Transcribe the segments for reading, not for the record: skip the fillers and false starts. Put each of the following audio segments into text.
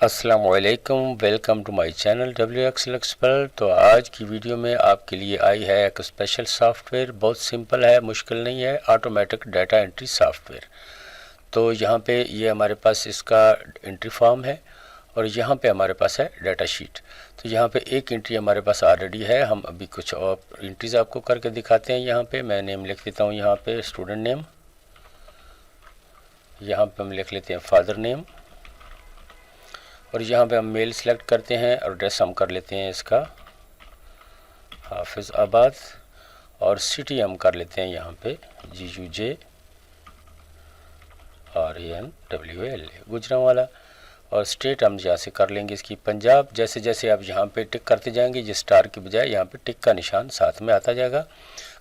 अस्सलामुअलैकुम, welcome to my channel WXL expert. तो आज की वीडियो में आपके लिए आई है एक स्पेशल सॉफ्टवेयर। बहुत सिंपल है, मुश्किल नहीं है, ऑटोमेटिक डाटा एंट्री सॉफ्टवेयर। तो यहाँ पे ये हमारे पास इसका एंट्री फॉर्म है और यहाँ पे हमारे पास है डाटा शीट। तो यहाँ पे एक एंट्री हमारे पास ऑलरेडी है। हम अभी कुछ और एंट्रीज आपको करके दिखाते हैं। यहाँ पे मैं नेम लिख देता हूँ, यहाँ पे स्टूडेंट नेम, यहाँ पे हम लिख लेते हैं फादर नेम, और यहाँ पे हम मेल सेलेक्ट करते हैं और एड्रेस हम कर लेते हैं इसका हाफिज़ाबाद, और सिटी हम कर लेते हैं यहाँ पे GUJRANWALA गुजरांवाला, और स्टेट हम यहाँ से कर लेंगे इसकी पंजाब। जैसे जैसे आप यहाँ पे टिक करते जाएंगे, जिस स्टार की बजाय यहाँ पे टिक का निशान साथ में आता जाएगा।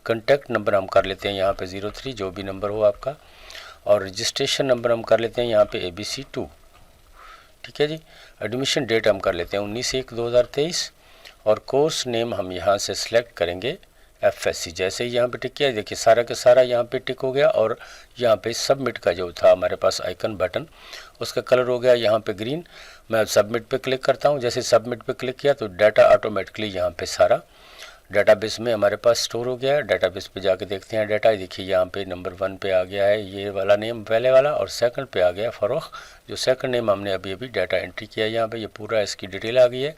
कॉन्टैक्ट नंबर हम कर लेते हैं यहाँ पे 03, जो भी नंबर हो आपका, और रजिस्ट्रेशन नंबर हम कर लेते हैं यहाँ पे ABC2। ठीक है जी। एडमिशन डेट हम कर लेते हैं 19/1/2023, और कोर्स नेम हम यहाँ से सिलेक्ट करेंगे FSC। जैसे ही यहाँ पे टिक किया, देखिए सारा का सारा यहाँ पे टिक हो गया, और यहाँ पे सबमिट का जो था हमारे पास आइकन बटन, उसका कलर हो गया यहाँ पे ग्रीन। मैं सबमिट पे क्लिक करता हूँ। जैसे सबमिट पे क्लिक किया तो डाटा ऑटोमेटिकली यहाँ पे सारा डाटाबेस में हमारे पास स्टोर हो गया है। डाटाबेस पे जाके देखते हैं डाटा। देखिए यहाँ पे नंबर 1 पे आ गया है ये वाला नेम पहले वाला, और सेकंड पे आ गया फ़रोख, जो सेकंड नेम हमने अभी डाटा एंट्री किया है। यहाँ पे ये पूरा इसकी डिटेल आ गई है,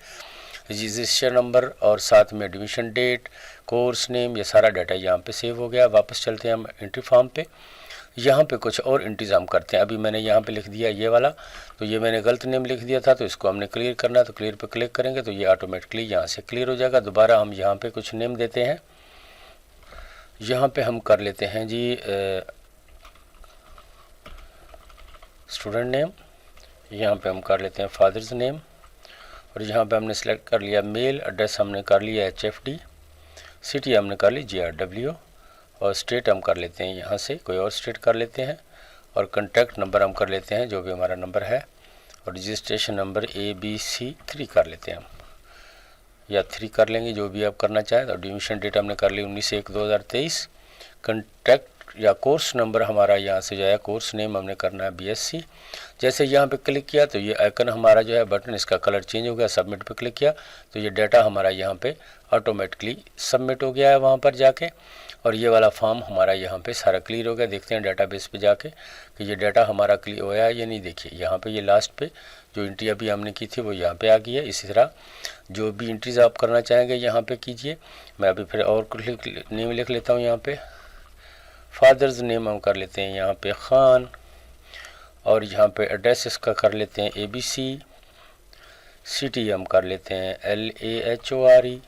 रजिस्ट्रेशन नंबर और साथ में एडमिशन डेट, कोर्स नेम, ये सारा डाटा यहाँ पे सेव हो गया। वापस चलते हैं हम एंट्री फॉर्म पे। यहाँ पे कुछ और इंतज़ाम करते हैं। अभी मैंने यहाँ पे लिख दिया ये वाला, तो ये मैंने गलत नेम लिख दिया था, तो इसको हमने क्लियर करना है। तो क्लियर पे क्लिक करेंगे तो ये ऑटोमेटिकली यहाँ से क्लियर हो जाएगा। दोबारा हम यहाँ पे कुछ नेम देते हैं। यहाँ पे हम कर लेते हैं जी स्टूडेंट नेम, यहाँ पे हम कर लेते हैं फादर्स नेम, और यहाँ पे हमने सेलेक्ट कर लिया मेल, एड्रेस हमने कर लिया HFD, सिटी हमने कर ली GRW, और स्टेट हम कर लेते हैं यहाँ से कोई और स्टेट कर लेते हैं, और कॉन्टैक्ट नंबर हम कर लेते हैं जो भी हमारा नंबर है, और रजिस्ट्रेशन नंबर ABC3 कर लेते हैं हम, या 3 कर लेंगे जो भी आप करना चाहें। तो एडमिशन डेट हमने कर ली 19/1/2023। कॉन्टैक्ट या कोर्स नंबर हमारा यहाँ से जो है, कोर्स नेम हमने करना है BSc। जैसे यहाँ पे क्लिक किया तो ये आइकन हमारा जो है बटन, इसका कलर चेंज हो गया। सबमिट पे क्लिक किया तो ये डाटा हमारा यहाँ पे ऑटोमेटिकली सबमिट हो गया है वहाँ पर जाके, और ये वाला फॉर्म हमारा यहाँ पे सारा क्लियर हो गया। देखते हैं डाटाबेस पे जाके कि ये डाटा हमारा क्लियर होया है या नहीं। देखिए यहाँ पे ये लास्ट पे जो एंट्री अभी हमने की थी वो यहाँ पे आ गई है। इसी तरह जो भी एंट्रीज आप करना चाहेंगे यहाँ पे कीजिए। मैं अभी फिर और नेम लिख लेता हूँ। यहाँ पे फादर्स नेम हम कर लेते हैं यहाँ पे खान, और यहाँ पे एड्रेस इसका कर लेते हैं ABC, सिटी हम कर लेते हैं LAHORE,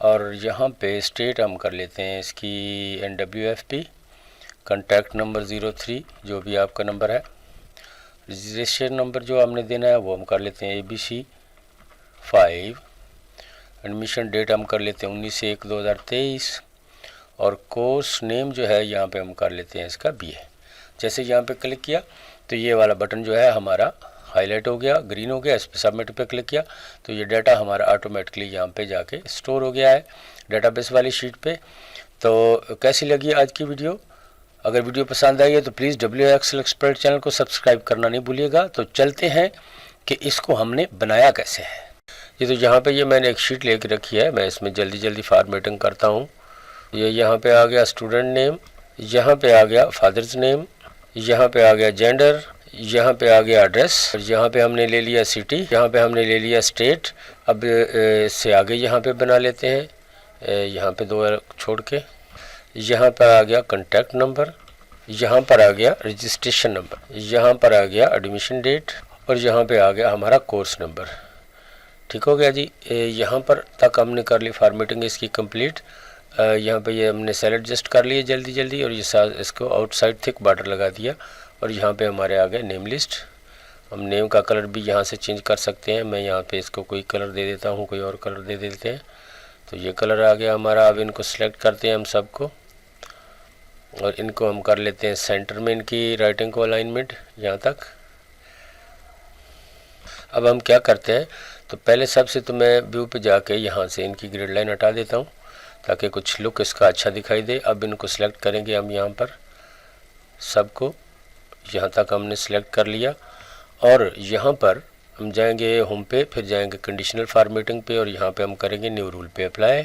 और यहाँ पे स्टेट हम कर लेते हैं इसकी NWFP, कॉन्टैक्ट नंबर 03 जो भी आपका नंबर है, रजिस्ट्रेशन नंबर जो हमने देना है वो हम कर लेते हैं ABC5, एडमिशन डेट हम कर लेते हैं 19/1/2023, और कोर्स नेम जो है यहाँ पे हम कर लेते हैं इसका BA। जैसे यहाँ पे क्लिक किया तो ये वाला बटन जो है हमारा हाईलाइट हो गया, ग्रीन हो गया। इस पर सबमिट पे क्लिक किया तो ये डाटा हमारा ऑटोमेटिकली यहाँ पे जाके स्टोर हो गया है डाटाबेस वाली शीट पे। तो कैसी लगी आज की वीडियो? अगर वीडियो पसंद आई है तो प्लीज़ WXL एक्सपर्ट चैनल को सब्सक्राइब करना नहीं भूलिएगा। तो चलते हैं कि इसको हमने बनाया कैसे है। ये तो यहाँ पे ये मैंने एक शीट लेके रखी है, मैं इसमें जल्दी जल्दी फॉर्मेटिंग करता हूँ। ये यहाँ पे आ गया स्टूडेंट नेम, यहाँ पे आ गया फादर्स नेम, यहाँ पे आ गया जेंडर, यहाँ पे आ गया एड्रेस, यहाँ पे हमने ले लिया सिटी, यहाँ पे हमने ले लिया स्टेट। अब इससे आगे यहाँ पे बना लेते हैं, यहाँ पे 2 छोड़ के, यहाँ पर आ गया कॉन्टैक्ट नंबर, यहाँ पर आ गया रजिस्ट्रेशन नंबर, यहाँ पर आ गया एडमिशन डेट, और यहाँ पे आ गया हमारा कोर्स नंबर। ठीक हो गया जी। यहाँ पर तक हमने कर ली फॉर्मेटिंग इसकी कंप्लीट। यहाँ पे ये हमने सेल एडजस्ट कर लिए जल्दी जल्दी, और ये इसको आउटसाइड थिक बॉर्डर लगा दिया, और यहाँ पे हमारे आ गए नेम लिस्ट। हम नेम का कलर भी यहाँ से चेंज कर सकते हैं। मैं यहाँ पे इसको कोई कलर दे देता हूँ, कोई और कलर दे देते हैं। तो ये कलर आ गया हमारा। अब इनको सिलेक्ट करते हैं हम सबको, और इनको हम कर लेते हैं सेंटर में इनकी राइटिंग को अलाइनमेंट यहाँ तक। अब हम क्या करते हैं, तो पहले सबसे तो मैं व्यू पे जाके यहाँ से इनकी ग्रिड लाइन हटा देता हूँ ताकि कुछ लुक इसका अच्छा दिखाई दे। अब इनको सेलेक्ट करेंगे हम यहाँ पर सबको, यहाँ तक हमने सेलेक्ट कर लिया और यहाँ पर हम जाएंगे होम पे, फिर जाएंगे कंडीशनल फॉर्मेटिंग पे और यहाँ पे हम करेंगे न्यू रूल पे अप्लाई।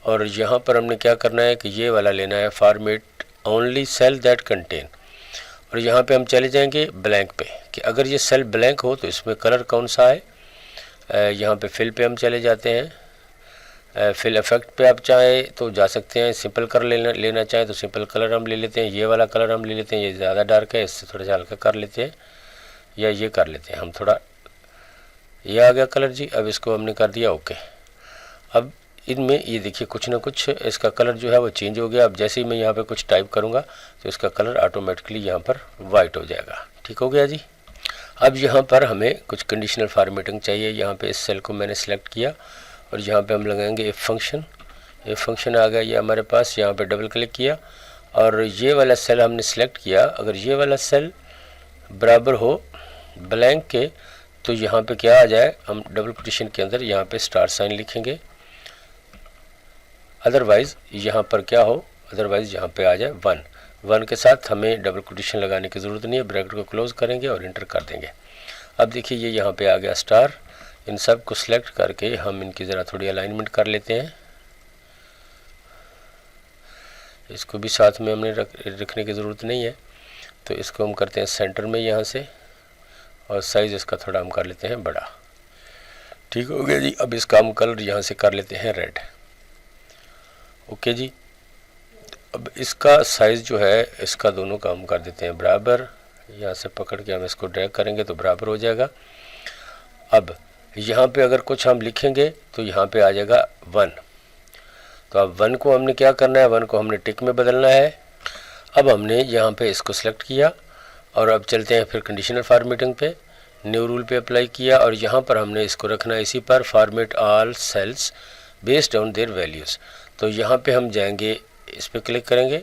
और यहाँ पर हमने क्या करना है कि ये वाला लेना है format only cell that contain, और यहाँ पे हम चले जाएंगे ब्लैंक पे कि अगर ये सेल ब्लैंक हो तो इसमें कलर कौन सा है। यहाँ पे फिल पे हम चले जाते हैं, फिल इफेक्ट पे आप चाहें तो जा सकते हैं, सिंपल कलर लेना चाहें तो सिंपल कलर हम ले लेते हैं, ये वाला कलर हम ले लेते हैं, ये ज़्यादा डार्क है इससे थोड़ा सा हल्का कर लेते हैं, या ये कर लेते हैं हम थोड़ा, ये आ गया कलर जी। अब इसको हमने कर दिया ओके। अब इनमें ये देखिए कुछ ना कुछ इसका कलर जो है वो चेंज हो गया। अब जैसे ही मैं यहाँ पे कुछ टाइप करूँगा तो इसका कलर ऑटोमेटिकली यहाँ पर वाइट हो जाएगा। ठीक हो गया जी। अब यहाँ पर हमें कुछ कंडीशनल फॉर्मेटिंग चाहिए। यहाँ पे इस सेल को मैंने सेलेक्ट किया और यहाँ पे हम लगाएंगे इफ फंक्शन। इफ फंक्शन आ गया ये हमारे पास, यहाँ पे डबल क्लिक किया और ये वाला सेल हमने सेलेक्ट किया। अगर ये वाला सेल बराबर हो ब्लैंक के तो यहाँ पे क्या आ जाए, हम डबल कोटेशन के अंदर यहाँ पे स्टार साइन लिखेंगे। अदरवाइज़ यहाँ पर क्या हो, अदरवाइज़ यहाँ पे आ जाए 1 के साथ हमें डबल कोटेशन लगाने की ज़रूरत नहीं है। ब्रैकेट को क्लोज़ करेंगे और इंटर कर देंगे। अब देखिए ये यहाँ पे आ गया स्टार। इन सब को सिलेक्ट करके हम इनकी ज़रा थोड़ी अलाइनमेंट कर लेते हैं। इसको भी साथ में हमने रखने की ज़रूरत नहीं है, तो इसको हम करते हैं सेंटर में यहाँ से, और साइज़ इसका थोड़ा हम कर लेते हैं बड़ा। ठीक हो गया जी। अब इसका हम कलर यहाँ से कर लेते हैं रेड। ओके जी। अब इसका साइज़ जो है इसका दोनों का हम कर देते हैं बराबर। यहाँ से पकड़ के हम इसको ड्रैग करेंगे तो बराबर हो जाएगा। अब यहाँ पे अगर कुछ हम लिखेंगे तो यहाँ पे आ जाएगा 1। तो अब 1 को हमने क्या करना है, 1 को हमने टिक में बदलना है। अब हमने यहाँ पे इसको सिलेक्ट किया और अब चलते हैं फिर कंडीशनल फॉर्मेटिंग पे, न्यू रूल पे अप्लाई किया और यहाँ पर हमने इसको रखना है इसी पर, format all cells based on their values. तो यहाँ पे हम जाएंगे, इस पर क्लिक करेंगे,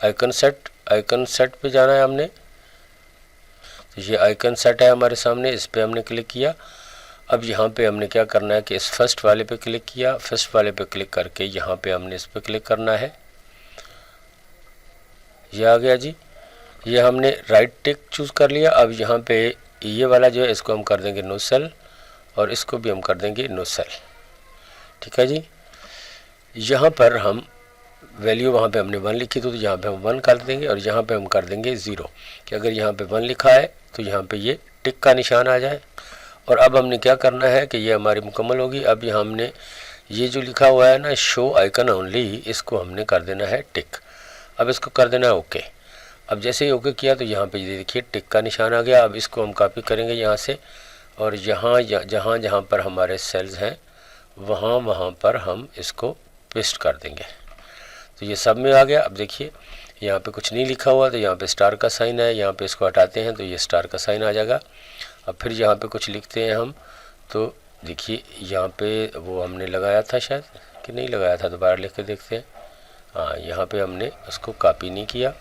आइकन सेट पे जाना है हमने। तो ये आइकन सेट है हमारे सामने, इस पर हमने क्लिक किया। अब यहाँ पे हमने क्या करना है कि इस फर्स्ट वाले पे क्लिक किया, फर्स्ट वाले पे क्लिक करके यहाँ पे हमने इस पर क्लिक करना है। ये आ गया जी। ये हमने राइट टिक चूज़ कर लिया। अब यहाँ पे ये वाला जो है इसको हम कर देंगे नो सेल और इसको भी हम कर देंगे नो सेल। ठीक है जी। यहाँ पर हम वैल्यू, वहाँ पे हमने 1 लिखी थी तो यहाँ पे हम 1 कर देंगे और यहाँ पे हम कर देंगे 0, कि अगर यहाँ पे 1 लिखा है तो यहाँ पे ये टिक का निशान आ जाए। और अब हमने क्या करना है कि ये हमारी मुकम्मल होगी। अब यहाँ हमने ये जो लिखा हुआ है ना शो आइकन ओनली, इसको हमने कर देना है टिक। अब इसको कर देना है ओके। अब जैसे ही ओके किया तो यहाँ पे ये देखिए टिक का निशान आ गया। अब इसको हम कॉपी करेंगे यहाँ से और यहाँ जहाँ पर हमारे सेल्स हैं वहाँ पर हम इसको पेस्ट कर देंगे। तो ये सब में आ गया। अब देखिए यहाँ पे कुछ नहीं लिखा हुआ तो यहाँ पे स्टार का साइन है, यहाँ पे इसको हटाते हैं तो ये स्टार का साइन आ जाएगा। अब फिर यहाँ पे कुछ लिखते हैं हम, तो देखिए यहाँ पे वो हमने लगाया था शायद कि नहीं लगाया था, दोबारा लिख के देखते हैं। हाँ, यहाँ पे हमने उसको कॉपी नहीं किया,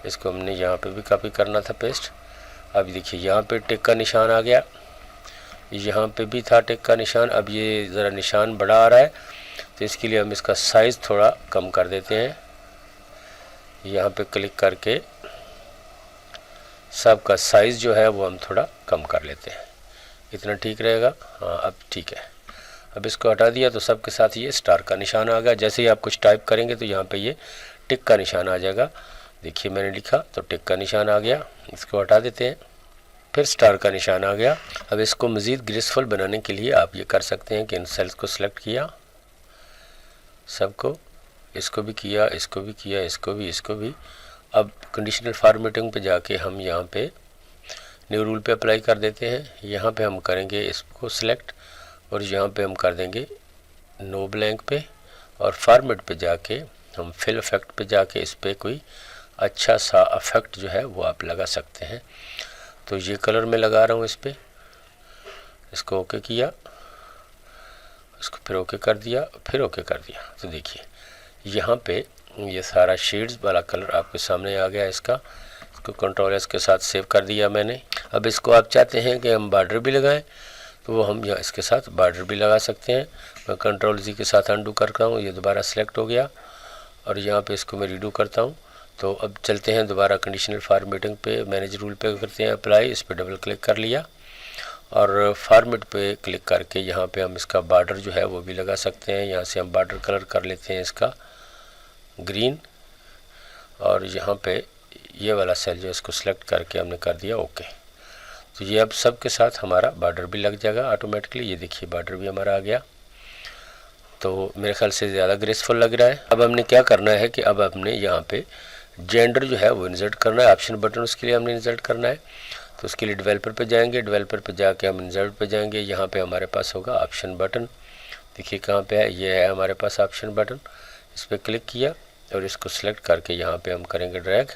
इसको हमने यहाँ पे भी कॉपी करना था पेस्ट। अब देखिए यहाँ पे टिक का निशान आ गया, यहाँ पे भी था टिक का निशान। अब ये ज़रा निशान बड़ा आ रहा है तो इसके लिए हम इसका साइज़ थोड़ा कम कर देते हैं। यहाँ पे क्लिक करके सबका साइज़ जो है वो हम थोड़ा कम कर लेते हैं, इतना ठीक रहेगा। हाँ, अब ठीक है। अब इसको हटा दिया तो सबके साथ ये स्टार का निशान आ गया। जैसे ही आप कुछ टाइप करेंगे तो यहाँ पे ये टिक का निशान आ जाएगा। देखिए मैंने लिखा तो टिक का निशान आ गया, इसको हटा देते हैं, फिर स्टार का निशान आ गया। अब इसको मज़ीद ग्रेसफुल बनाने के लिए आप ये कर सकते हैं कि इन सेल्स को सिलेक्ट किया सबको, इसको भी किया, इसको भी किया, इसको भी। अब कंडीशनल फॉर्मेटिंग पे जाके हम यहाँ पे न्यू रूल पे अप्लाई कर देते हैं। यहाँ पे हम करेंगे इसको सिलेक्ट और यहाँ पे हम कर देंगे नो ब्लैंक पे, और फॉर्मेट पे जाके हम फिल इफेक्ट पे जाके इस पर कोई अच्छा सा इफेक्ट जो है वो आप लगा सकते हैं। तो ये कलर मैं लगा रहा हूँ इस पर, इसको ओके किया, इसको फिर ओके कर दिया, फिर ओके कर दिया। तो देखिए यहाँ पे ये सारा शेड्स वाला कलर आपके सामने आ गया इसका। इसको कंट्रोल एस के साथ सेव कर दिया मैंने। अब इसको आप चाहते हैं कि हम बॉर्डर भी लगाएं तो वो हम यहाँ इसके साथ बॉर्डर भी लगा सकते हैं। मैं कंट्रोल जी के साथ अंडू करता हूँ, ये दोबारा सेलेक्ट हो गया और यहाँ पे इसको मैं रीडू करता हूँ तो अब चलते हैं दोबारा कंडीशनल फॉर्मेटिंग पे, मैनेज रूल पे करते हैं अप्लाई, इस पर डबल क्लिक कर लिया और फॉर्मेट पे क्लिक करके यहाँ पे हम इसका बॉर्डर जो है वो भी लगा सकते हैं। यहाँ से हम बॉर्डर कलर कर लेते हैं इसका ग्रीन, और यहाँ पे ये वाला सेल जो इसको सिलेक्ट करके हमने कर दिया ओके। तो ये अब सब के साथ हमारा बॉर्डर भी लग जाएगा ऑटोमेटिकली। ये देखिए बॉर्डर भी हमारा आ गया, तो मेरे ख्याल से ज़्यादा ग्रेसफुल लग रहा है। अब हमने क्या करना है कि अब हमने यहाँ पे जेंडर जो है वो इंसर्ट करना है, ऑप्शन बटन उसके लिए हमने इंसर्ट करना है। तो उसके लिए डेवलपर पे जाएंगे, डेवलपर पे जाके हम इंसर्ट पे जाएंगे, यहाँ पे हमारे पास होगा ऑप्शन बटन। देखिए कहाँ पे है, ये है हमारे पास ऑप्शन बटन। इस पर क्लिक किया और इसको सिलेक्ट करके यहाँ पे हम करेंगे ड्रैग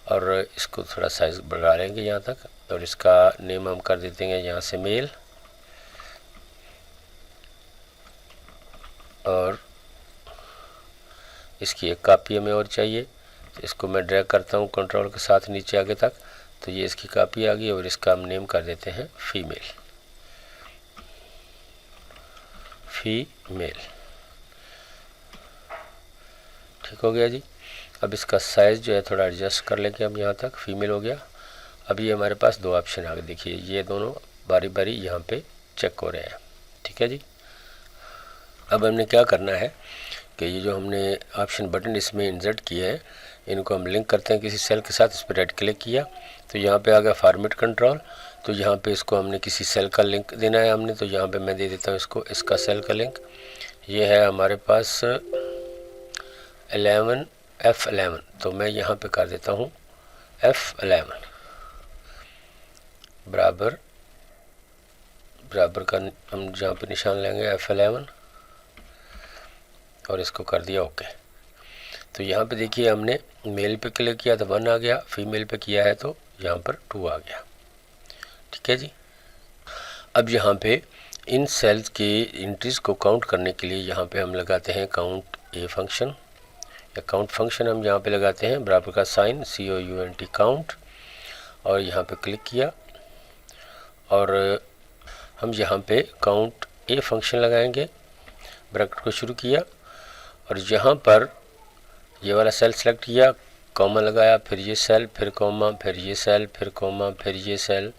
और इसको थोड़ा साइज बढ़ा लेंगे यहाँ तक, और इसका नेम हम कर देते हैं यहाँ से मेल, और इसकी एक कॉपी हमें और चाहिए। इसको मैं ड्रैग करता हूँ कंट्रोल के साथ नीचे आगे तक, तो ये इसकी कॉपी आ गई और इसका हम नेम कर देते हैं फीमेल। ठीक हो गया जी। अब इसका साइज़ जो है थोड़ा एडजस्ट कर लेंगे हम, यहाँ तक फीमेल हो गया। अब ये हमारे पास दो ऑप्शन आ गए, देखिए ये दोनों बारी बारी यहाँ पे चेक हो रहे हैं। ठीक है जी। अब हमने क्या करना है कि ये जो हमने ऑप्शन बटन इसमें इंसर्ट किए हैं, इनको हम लिंक करते हैं किसी सेल के साथ। इस पर राइट क्लिक किया तो यहाँ पे आ गया फॉर्मेट कंट्रोल, तो यहाँ पे इसको हमने किसी सेल का लिंक देना है हमने, तो यहाँ पे मैं दे देता हूँ इसको, इसका सेल का लिंक। ये है हमारे पास 11 F11, तो मैं यहाँ पे कर देता हूँ F11 बराबर का हम जहाँ पे निशान लेंगे F11 और इसको कर दिया ओके। तो यहाँ पे देखिए हमने मेल पे क्लिक किया तो 1 आ गया, फीमेल पे किया है तो यहाँ पर 2 आ गया। ठीक है जी। अब यहाँ पे इन सेल्स की एंट्रीज को काउंट करने के लिए यहाँ पे हम लगाते हैं काउंट ए फंक्शन, या काउंट फंक्शन हम यहाँ पे लगाते हैं बराबर का साइन COUNT काउंट, और यहाँ पे क्लिक किया और हम यहाँ पे काउंट ए फंक्शन लगाएंगे, ब्रैकेट को शुरू किया और यहाँ पर ये वाला सेल सेलेक्ट किया, कॉमा लगाया, फिर ये सेल, फिर कॉमा, फिर ये सेल, फिर कॉमा, फिर ये सेल,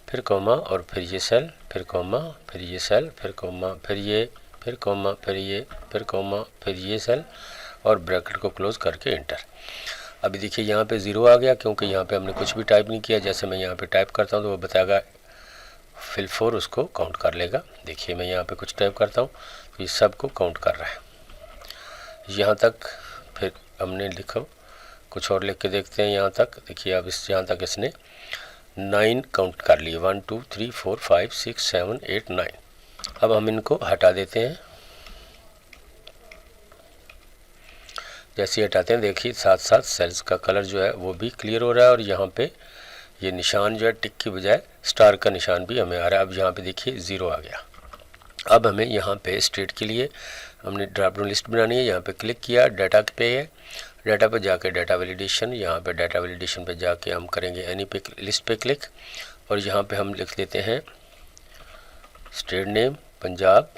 फिर कॉमा और फिर ये सेल, फिर कॉमा, फिर ये सेल, फिर कॉमा, फिर ये, फिर कॉमा, फिर ये, फिर कॉमा, फिर ये सेल, और ब्रैकेट को क्लोज करके एंटर। अभी देखिए यहाँ पे 0 आ गया क्योंकि यहाँ पे हमने कुछ भी टाइप नहीं किया। जैसे मैं यहाँ पे टाइप करता हूँ तो वो बताएगा फिल 4 उसको काउंट कर लेगा। देखिए मैं यहाँ पे कुछ टाइप करता हूँ तो ये सब को काउंट कर रहा है यहाँ तक। फिर हमने लिखा कुछ और लिख के देखते हैं यहाँ तक। देखिए अब इस यहाँ तक इसने 9 काउंट कर लिए, 1 2 3 4 5 6 7 8 9। अब हम इनको हटा देते हैं। जैसे हटाते हैं देखिए साथ साथ सेल्स का कलर जो है वो भी क्लियर हो रहा है, और यहाँ पे ये निशान जो है टिक की बजाय स्टार का निशान भी हमें आ रहा है। अब यहाँ पे देखिए 0 आ गया। अब हमें यहाँ पे स्टेट के लिए हमने ड्रॉप डाउन लिस्ट बनानी है। यहाँ पे क्लिक किया, डाटा पे है, डाटा पे जाके डाटा वैलिडेशन, यहाँ पे डाटा वैलिडेशन पे जाके हम करेंगे एनी पे लिस्ट पे क्लिक, और यहाँ पे हम लिख देते हैं state name Punjab,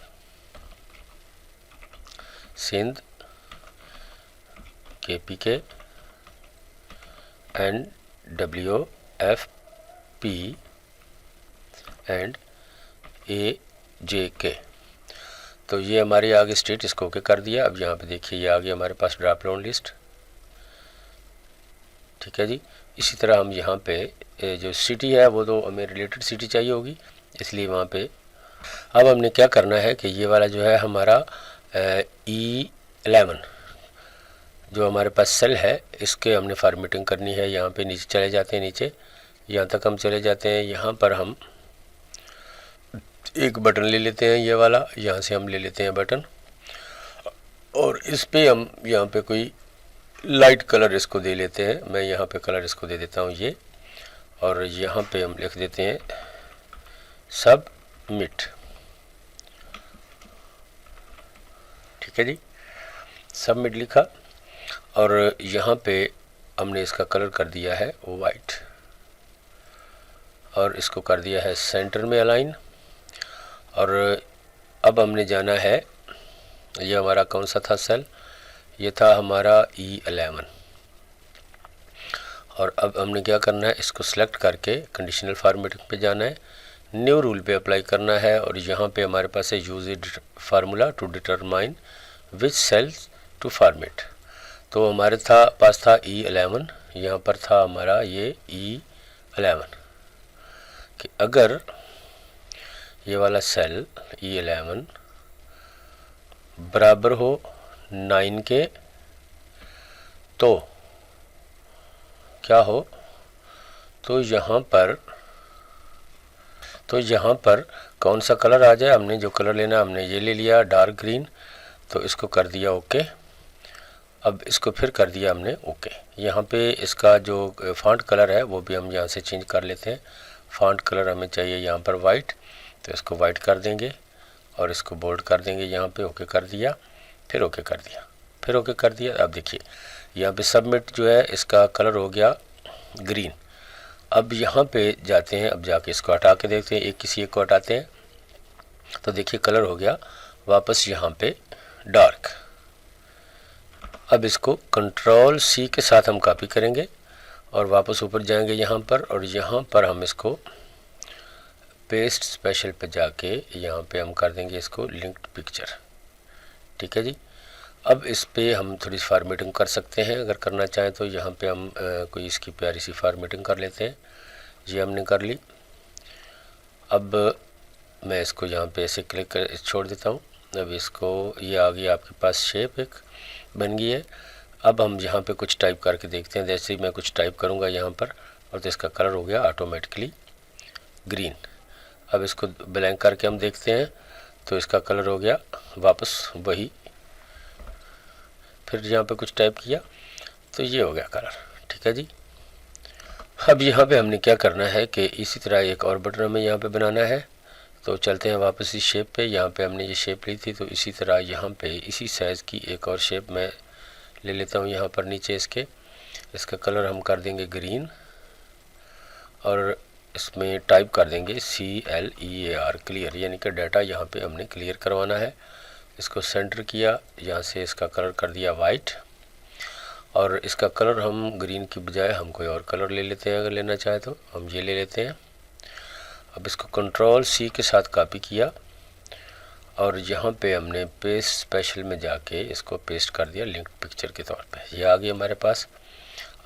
Sindh, KPK and WFP and AJK। तो ये हमारे आगे स्टेट इसको ओके कर दिया। अब यहाँ पे देखिए ये आ गया हमारे पास ड्रॉप डाउन लिस्ट। ठीक है जी। इसी तरह हम यहाँ पे जो सिटी है वो तो हमें रिलेटेड सिटी चाहिए होगी, इसलिए वहाँ पे अब हमने क्या करना है कि ये वाला जो है हमारा E11 जो हमारे पास सेल है इसके हमने फॉर्मेटिंग करनी है। यहाँ पे नीचे चले जाते हैं, नीचे यहाँ तक हम चले जाते हैं। यहाँ पर हम एक बटन ले लेते हैं, ये वाला यहाँ से हम ले लेते हैं बटन, और इस पे हम यहाँ पे कोई लाइट कलर इसको दे लेते हैं। मैं यहाँ पे कलर इसको दे देता हूँ ये, और यहाँ पे हम लिख देते हैं सबमिट। ठीक है जी, सबमिट लिखा, और यहाँ पे हमने इसका कलर कर दिया है वाइट, और इसको कर दिया है सेंटर में अलाइन। और अब हमने जाना है, ये हमारा कौन सा था सेल, ये था हमारा E11। और अब हमने क्या करना है, इसको सिलेक्ट करके कंडीशनल फॉर्मेटिंग पे जाना है, न्यू रूल पे अप्लाई करना है और यहाँ पे हमारे पास है use formula to determine which cells to format. तो हमारे पास था E11, यहाँ पर था हमारा ये E11 कि अगर ये वाला सेल E11 बराबर हो 9 के तो क्या हो, तो यहाँ पर कौन सा कलर आ जाए, हमने जो कलर लेना हमने ये ले लिया डार्क ग्रीन, तो इसको कर दिया ओके। अब इसको फिर कर दिया हमने ओके। यहाँ पे इसका जो फॉन्ट कलर है वो भी हम यहाँ से चेंज कर लेते हैं। फॉन्ट कलर हमें चाहिए यहाँ पर वाइट, तो इसको वाइट कर देंगे और इसको बोल्ड कर देंगे यहाँ पे, ओके कर दिया, फिर ओके कर दिया, फिर ओके कर दिया। अब देखिए यहाँ पे सबमिट जो है इसका कलर हो गया ग्रीन। अब यहाँ पे जाते हैं, अब जाके इसको हटा के देखते हैं, किसी एक को हटाते हैं तो देखिए कलर हो गया वापस यहाँ पे डार्क। अब इसको कंट्रोल C के साथ हम कॉपी करेंगे और वापस ऊपर जाएंगे यहाँ पर, और यहाँ पर हम इसको पेस्ट स्पेशल पे जाके यहाँ पे हम कर देंगे इसको लिंक्ड पिक्चर। ठीक है जी। अब इस पे हम थोड़ी फॉर्मेटिंग कर सकते हैं अगर करना चाहें तो। यहाँ पे हम कोई इसकी प्यारी सी फॉर्मेटिंग कर लेते हैं, ये हमने कर ली। अब मैं इसको यहाँ पे ऐसे क्लिक कर छोड़ देता हूँ। अब इसको, ये आ गई आपके पास शेप एक बन गई है। अब हम यहाँ पे कुछ टाइप करके देखते हैं, जैसे ही मैं कुछ टाइप करूँगा यहाँ पर और तो इसका कलर हो गया ऑटोमेटिकली ग्रीन। अब इसको ब्लैंक करके हम देखते हैं तो इसका कलर हो गया वापस वही, फिर यहाँ पे कुछ टाइप किया तो ये हो गया कलर। ठीक है जी। अब यहाँ पे हमने क्या करना है कि इसी तरह एक और बटन हमें यहाँ पे बनाना है, तो चलते हैं वापस इस शेप पे। यहाँ पे हमने ये शेप ली थी, तो इसी तरह यहाँ पे इसी साइज़ की एक और शेप मैं ले लेता हूँ यहाँ पर नीचे इसके। इसका कलर हम कर देंगे ग्रीन और इसमें टाइप कर देंगे CLEAR क्लियर, यानी कि डाटा यहाँ पे हमने क्लियर करवाना है। इसको सेंटर किया, यहाँ से इसका कलर कर दिया वाइट और इसका कलर हम ग्रीन की बजाय हम कोई और कलर ले लेते हैं, अगर लेना चाहे तो हम ये ले लेते हैं। अब इसको कंट्रोल C के साथ कॉपी किया और यहाँ पे हमने पेस्ट स्पेशल में जाके इसको पेस्ट कर दिया लिंक्ड पिक्चर के तौर पे। ये आ गया हमारे पास।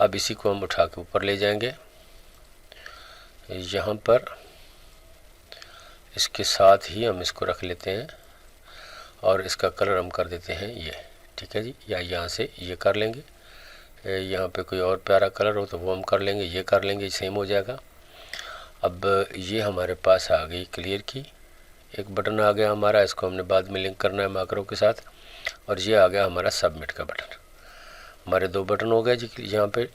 अब इसी को हम उठा के ऊपर ले जाएंगे यहाँ पर, इसके साथ ही हम इसको रख लेते हैं और इसका कलर हम कर देते हैं ये। ठीक है जी। या यहाँ से ये कर लेंगे, यहाँ पे कोई और प्यारा कलर हो तो वो हम कर लेंगे, ये कर लेंगे, सेम हो जाएगा। अब ये हमारे पास आ गई क्लियर की, एक बटन आ गया हमारा, इसको हमने बाद में लिंक करना है मैक्रो के साथ। और ये आ गया हमारा सबमिट का बटन। हमारे 2 बटन हो गए जी यहाँ पे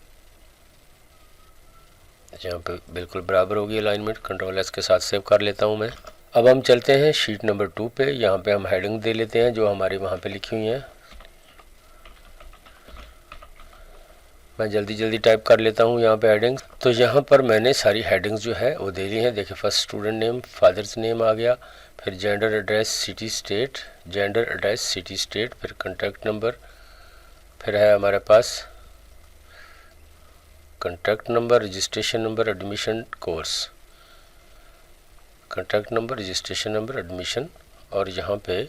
बिल्कुल बराबर होगी अलाइनमेंट। कंट्रोल S के साथ सेव कर लेता हूँ मैं। अब हम चलते हैं शीट नंबर 2 पे। यहाँ पे हम हेडिंग दे लेते हैं जो हमारी वहाँ पे लिखी हुई हैं। मैं जल्दी टाइप कर लेता हूँ यहाँ पे हेडिंग्स। तो यहाँ पर मैंने सारी हेडिंग्स जो है वो दे ली हैं। देखिए first student name, father's name आ गया, फिर gender address city state, gender address city state, फिर कॉन्टैक्ट नंबर, फिर है हमारे पास contact number, registration number, admission course, contact number, registration number, admission, और यहाँ पे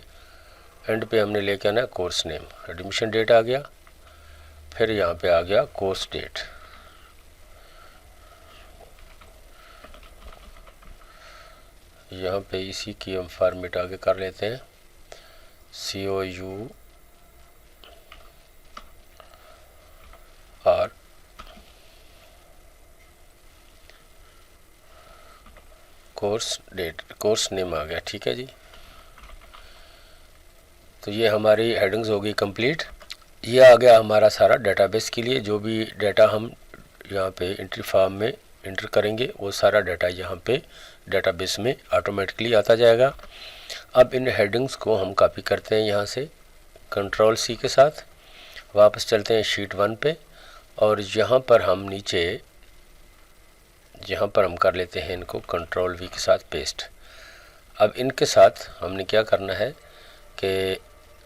एंड पे हमने लेके आना है कोर्स नेम। एडमिशन डेट आ गया, फिर यहाँ पे आ गया कोर्स डेट। यहाँ पे इसी की हम फॉर्मेट आगे कर लेते हैं, COUR course date, course name आ गया। ठीक है जी। तो ये हमारी हेडिंग्स हो गई कंप्लीट। ये आ गया हमारा सारा डेटाबेस के लिए, जो भी डाटा हम यहाँ पे एंट्री फॉर्म में इंटर करेंगे वो सारा डाटा यहाँ पे डेटाबेस में ऑटोमेटिकली आता जाएगा। अब इन हेडिंग्स को हम कॉपी करते हैं यहाँ से कंट्रोल C के साथ, वापस चलते हैं शीट 1 पे और यहाँ पर हम नीचे यहाँ पर हम कर लेते हैं इनको कंट्रोल V के साथ पेस्ट। अब इनके साथ हमने क्या करना है कि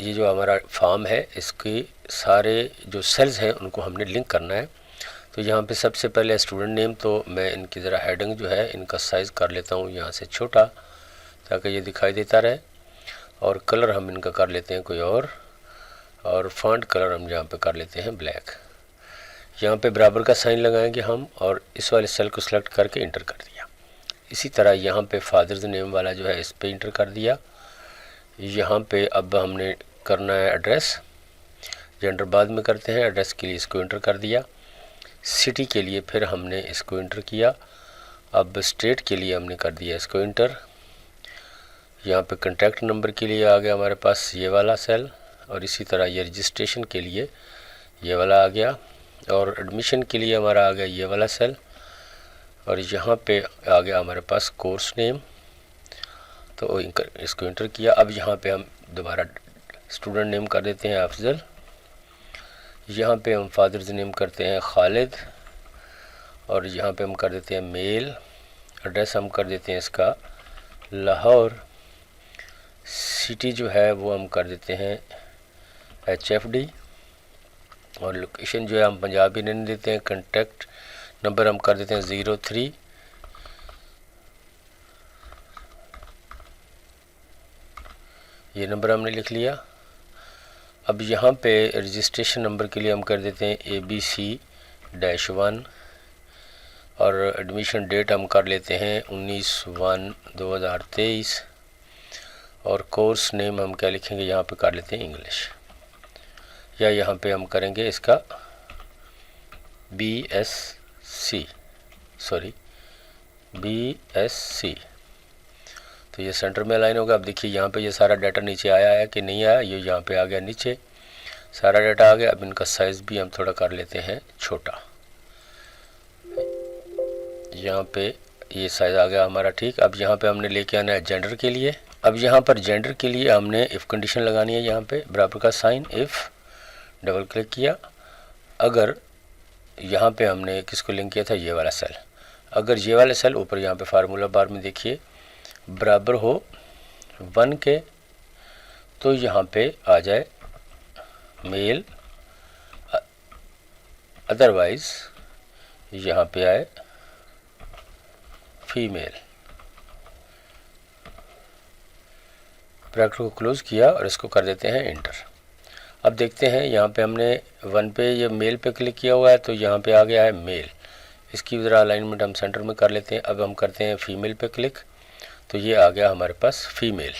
ये जो हमारा फॉर्म है इसकी सारे जो सेल्स हैं उनको हमने लिंक करना है। तो यहाँ पे सबसे पहले स्टूडेंट नेम, तो मैं इनकी ज़रा हेडिंग जो है इनका साइज़ कर लेता हूँ यहाँ से छोटा, ताकि ये दिखाई देता रहे। और कलर हम इनका कर लेते हैं कोई और फॉन्ट कलर हम यहाँ पे कर लेते हैं ब्लैक। यहाँ पे बराबर का साइन लगाएंगे हम और इस वाले सेल को सिलेक्ट करके इंटर कर दिया। इसी तरह यहाँ पे फादर्स नेम वाला जो है इस पे इंटर कर दिया। यहाँ पे अब हमने करना है एड्रेस, जेंडर बाद में करते हैं। एड्रेस के लिए इसको इंटर कर दिया। सिटी के लिए फिर हमने इसको इंटर किया। अब स्टेट के लिए हमने कर दिया इसको इंटर। यहाँ पे कॉन्टैक्ट नंबर के लिए आ गया हमारे पास ये वाला सेल, और इसी तरह ये रजिस्ट्रेशन के लिए ये वाला आ गया, और एडमिशन के लिए हमारा आ गया ये वाला सेल, और यहाँ पे आ गया हमारे पास कोर्स नेम, तो इसको इंटर किया। अब यहाँ पे हम दोबारा स्टूडेंट नेम कर देते हैं अफजल। यहाँ पे हम फादर्स नेम करते हैं खालिद, और यहाँ पे हम कर देते हैं मेल। एड्रेस हम कर देते हैं इसका लाहौर। सिटी जो है वो हम कर देते हैं HFD, और लोकेशन जो है हम पंजाबी नहीं देते हैं। कॉन्टैक्ट नंबर हम कर देते हैं 03। ये नंबर हमने लिख लिया। अब यहाँ पे रजिस्ट्रेशन नंबर के लिए हम कर देते हैं ABC-1, और एडमिशन डेट हम कर लेते हैं 19/1/2023, और कोर्स नेम हम क्या लिखेंगे, यहाँ पे कर लेते हैं इंग्लिश, या यहाँ पे हम करेंगे इसका BSc। तो ये सेंटर में अलाइन होगा। अब देखिए यहाँ पे ये सारा डाटा नीचे आया है कि नहीं आया, ये यहाँ पे आ गया नीचे, सारा डाटा आ गया। अब इनका साइज़ भी हम थोड़ा कर लेते हैं छोटा। यहाँ पे ये साइज़ आ गया हमारा, ठीक। अब यहाँ पे हमने लेके आना है जेंडर के लिए। अब यहाँ पर जेंडर के लिए हमने इफ़ कंडीशन लगानी है। यहाँ पे बराबर का साइन, इफ़, डबल क्लिक किया। अगर यहाँ पे हमने किसको लिंक किया था, ये वाला सेल, अगर ये वाला सेल ऊपर यहाँ पे फार्मूला बार में देखिए बराबर हो 1 के, तो यहाँ पे आ जाए मेल, अदरवाइज यहाँ पे आए फीमेल। ब्रैकेट को क्लोज किया और इसको कर देते हैं इंटर। अब देखते हैं यहाँ पे हमने 1 पे ये मेल पे क्लिक किया हुआ है, तो यहाँ पे आ गया है मेल। इसकी ज़रा अलाइनमेंट हम सेंटर में कर लेते हैं। अब हम करते हैं फीमेल पे क्लिक, तो ये आ गया हमारे पास फीमेल।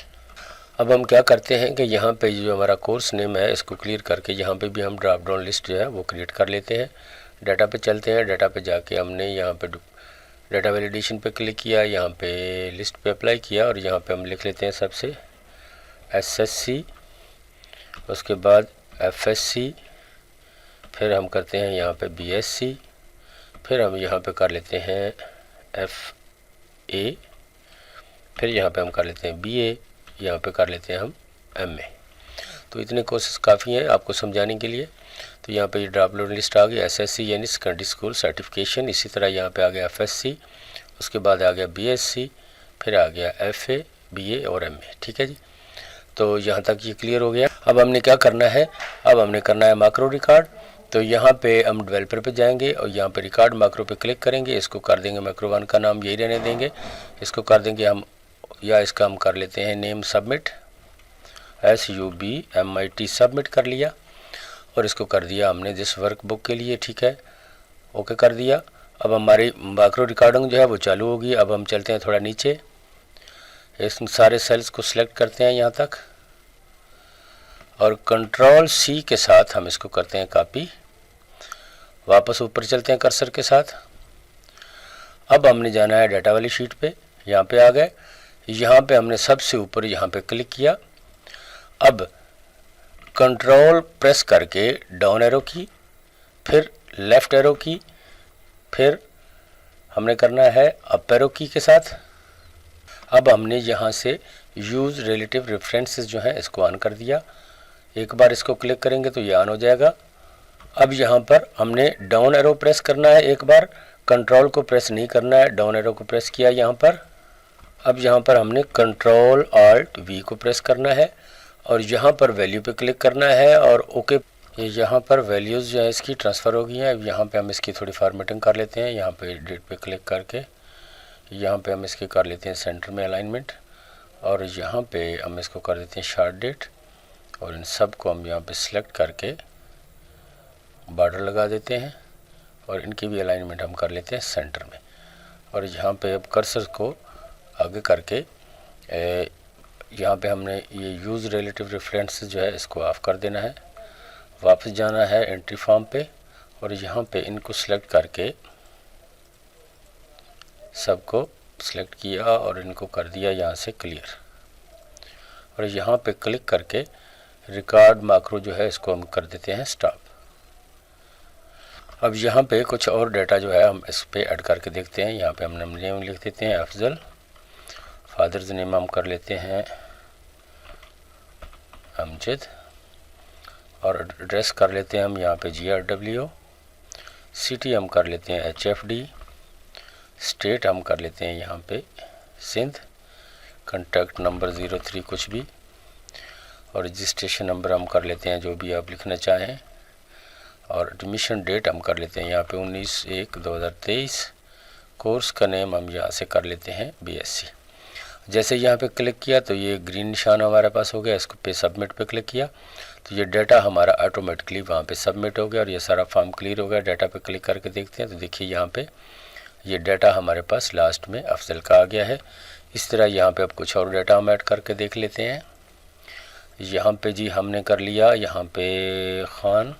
अब हम क्या करते हैं कि यहाँ पे जो हमारा कोर्स नेम है इसको क्लियर करके यहाँ पे भी हम ड्रॉप डाउन लिस्ट जो है वो क्रिएट कर लेते हैं। डाटा पे चलते हैं। डाटा पे जाके हमने यहाँ पे डाटा वैलिडेशन पे क्लिक किया, यहाँ पे लिस्ट पे अप्लाई किया, और यहाँ पे हम लिख लेते हैं सबसे SSC, उसके बाद FSC, फिर हम करते हैं यहाँ पे BSc, फिर हम यहाँ पे कर लेते हैं FA, फिर यहाँ पे हम कर लेते हैं BA, यहाँ पे कर लेते हैं हम MA। तो इतने कोर्सेज काफ़ी हैं आपको समझाने के लिए। तो यहाँ पे ये ड्रॉप डाउन लिस्ट आ गई, SSC यानी सेकेंडरी स्कूल सर्टिफिकेशन। इसी तरह यहाँ पे आ गया FSC, उसके बाद आ गया BSc, फिर आ गया FA, BA और MA। ठीक है जी, तो यहाँ तक ये क्लियर हो गया। अब हमने क्या करना है, अब हमने करना है माइक्रो रिकॉर्ड। तो यहाँ पे हम डेवलपर पे जाएंगे और यहाँ पे रिकॉर्ड माइक्रो पे क्लिक करेंगे। इसको कर देंगे माइक्रो 1 का नाम यही रहने देंगे। इसको कर देंगे हम, या इसका हम कर लेते हैं नेम सबमिट, SUBMIT, सबमिट कर लिया, और इसको कर दिया हमने दिस वर्कबुक के लिए। ठीक है, ओके कर दिया। अब हमारी माइक्रो रिकॉर्डिंग जो है वो चालू होगी। अब हम चलते हैं थोड़ा नीचे, इस सारे सेल्स को सिलेक्ट करते हैं यहाँ तक, और Ctrl+C के साथ हम इसको करते हैं कॉपी। वापस ऊपर चलते हैं कर्सर के साथ। अब हमने जाना है डाटा वाली शीट पे, यहाँ पे आ गए। यहाँ पे हमने सबसे ऊपर यहाँ पे क्लिक किया। अब कंट्रोल प्रेस करके डाउन एरो की, फिर लेफ़्ट एरो की, फिर हमने करना है अप एरो की के साथ। अब हमने यहाँ से यूज़ रिलेटिव रेफरेंसेस जो है इसको ऑन कर दिया। एक बार इसको क्लिक करेंगे तो ये ऑन हो जाएगा। अब यहाँ पर हमने डाउन एरो प्रेस करना है, एक बार कंट्रोल को प्रेस नहीं करना है। डाउन एरो को प्रेस किया यहाँ पर। अब यहाँ पर हमने Ctrl+Alt+V को प्रेस करना है, और यहाँ पर वैल्यू पे क्लिक करना है और ओके ये यहाँ पर वैल्यूज़ जो है इसकी ट्रांसफ़र हो गई हैं। अब यहाँ पे हम इसकी थोड़ी फॉर्मेटिंग कर लेते हैं। यहाँ पे डेट पे क्लिक करके यहाँ पे हम इसकी कर लेते हैं सेंटर में अलाइनमेंट, और यहाँ पे हम इसको कर देते हैं शार्ट डेट, और इन सब को हम यहाँ पे सिलेक्ट करके बॉर्डर लगा देते हैं, और इनकी भी अलाइनमेंट हम कर लेते हैं सेंटर में। और यहाँ पे अब कर्सर को आगे करके यहाँ पे हमने ये यूज़ रिलेटिव रेफरेंस जो है इसको ऑफ कर देना है। वापस जाना है एंट्री फॉर्म पे, और यहाँ पे इनको सिलेक्ट करके सबको सिलेक्ट किया और इनको कर दिया यहाँ से क्लियर, और यहाँ पे क्लिक करके रिकॉर्ड मैक्रो जो है इसको हम कर देते हैं स्टॉप। अब यहाँ पे कुछ और डाटा जो है हम इस पे ऐड करके देखते हैं। यहाँ पे हम नेम लिख देते हैं अफजल, फादर्स नेम हम कर लेते हैं अमजद, और एड्रेस कर लेते हैं हम यहाँ पे GRW, सिटी हम कर लेते हैं HFD, स्टेट हम कर लेते हैं यहाँ पे सिंध, कॉन्टैक्ट नंबर 03 कुछ भी, और रजिस्ट्रेशन नंबर हम कर लेते हैं जो भी आप लिखना चाहें, और एडमिशन डेट हम कर लेते हैं यहाँ पे 19/1/2023, कोर्स का नेम हम यहाँ से कर लेते हैं BSc। जैसे यहाँ पे क्लिक किया तो ये ग्रीन निशान हमारे पास हो गया, इसको पे सबमिट पे क्लिक किया तो ये डाटा हमारा ऑटोमेटिकली वहाँ पे सबमिट हो गया, और ये सारा फॉर्म क्लियर हो गया। डाटा पे क्लिक करके देखते हैं तो देखिए यहाँ पे ये डाटा हमारे पास लास्ट में अफजल का आ गया है। इस तरह यहाँ पे अब कुछ और डाटा हम ऐड करके देख लेते हैं। यहाँ पे जी हमने कर लिया यहाँ पे खान,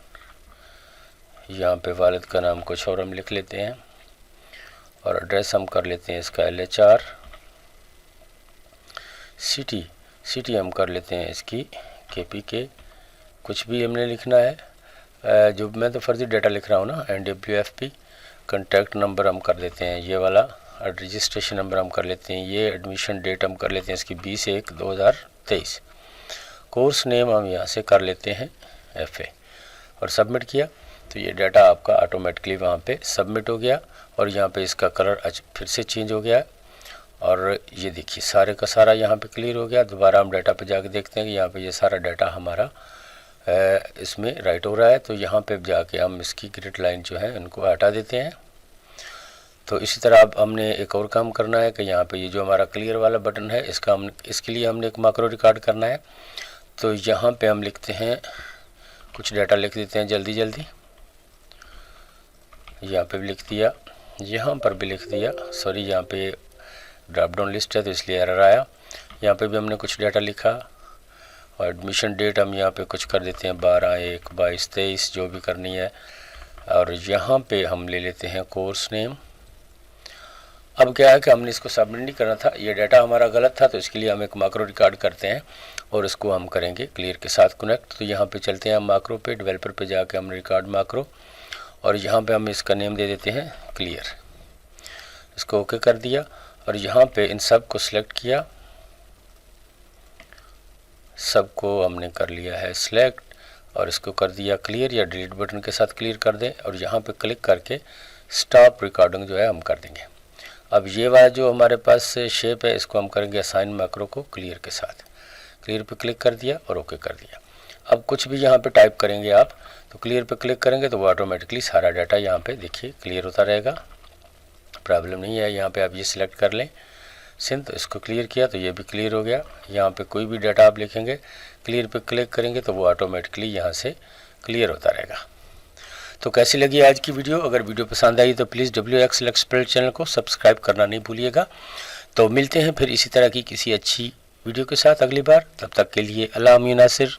यहाँ पे वालिद का नाम कुछ और हम लिख लेते हैं, और एड्रेस हम कर लेते हैं इसका LHR, सिटी हम कर लेते हैं इसकी KPK, कुछ भी हमने लिखना है। जो मैं तो फर्जी डाटा लिख रहा हूँ ना NWFP, कॉन्टैक्ट नंबर हम कर देते हैं ये वाला, और रजिस्ट्रेशन नंबर हम कर लेते हैं ये, एडमिशन डेट हम कर लेते हैं इसकी 20/1/2023, कोर्स नेम हम यहाँ से कर लेते हैं FA, और सबमिट किया तो ये डाटा आपका ऑटोमेटिकली वहाँ पे सबमिट हो गया। और यहाँ पे इसका कलर फिर से चेंज हो गया, और ये देखिए सारे का सारा यहाँ पे क्लियर हो गया। दोबारा हम डाटा पे जाके देखते हैं कि यहाँ पे ये सारा डाटा हमारा इसमें राइट हो रहा है। तो यहाँ पे जाके हम इसकी ग्रिड लाइन जो है इनको हटा देते हैं। तो इसी तरह अब हमने एक और काम करना है कि यहाँ पे ये जो हमारा क्लियर वाला बटन है इसके लिए हमने एक मैक्रो रिकॉर्ड करना है। तो यहाँ पे हम लिखते हैं कुछ डाटा लिख देते हैं जल्दी जल्दी, यहाँ पे भी लिख दिया, यहाँ पर भी लिख दिया, सॉरी यहाँ पे ड्रॉप डाउन लिस्ट है तो इसलिए एरर आया। यहाँ पे भी हमने कुछ डाटा लिखा, और एडमिशन डेट हम यहाँ पे कुछ कर देते हैं 12/1/2223 जो भी करनी है, और यहाँ पे हम ले लेते हैं कोर्स नेम। अब क्या है कि हमने इसको सबमिट नहीं करना था, ये डाटा हमारा गलत था, तो इसके लिए हम एक मैक्रो रिकॉर्ड करते हैं और इसको हम करेंगे क्लियर के साथ कनेक्ट। तो यहाँ पे चलते हैं हम मैक्रो पे, डेवलपर पे जाके हम रिकॉर्ड मैक्रो, और यहाँ पे हम इसका नेम दे देते हैं क्लियर, इसको ओके कर दिया, और यहाँ पे इन सब को सिलेक्ट किया, सबको हमने कर लिया है सिलेक्ट, और इसको कर दिया क्लियर, या डिलीट बटन के साथ क्लियर कर दें, और यहाँ पे क्लिक करके स्टॉप रिकॉर्डिंग जो है हम कर देंगे। अब ये वाला जो हमारे पास शेप है इसको हम करेंगे असाइन मैक्रो को क्लियर के साथ, क्लियर पे क्लिक कर दिया और ओके कर दिया। अब कुछ भी यहाँ पे टाइप करेंगे आप तो क्लियर पे क्लिक करेंगे तो वो ऑटोमेटिकली सारा डाटा यहाँ पे देखिए क्लियर होता रहेगा, प्रॉब्लम नहीं है। यहाँ पे आप ये सिलेक्ट कर लें सिंध, तो इसको क्लियर किया तो ये भी क्लियर हो गया। यहाँ पे कोई भी डाटा आप लिखेंगे क्लियर पे क्लिक करेंगे तो वो ऑटोमेटिकली यहाँ से क्लियर होता रहेगा। तो कैसी लगी आज की वीडियो? अगर वीडियो पसंद आई तो प्लीज़ WXL एक्सपर्ट चैनल को सब्सक्राइब करना नहीं भूलिएगा। तो मिलते हैं फिर इसी तरह की किसी अच्छी वीडियो के साथ अगली बार, तब तक के लिए अल्लाह नासिर।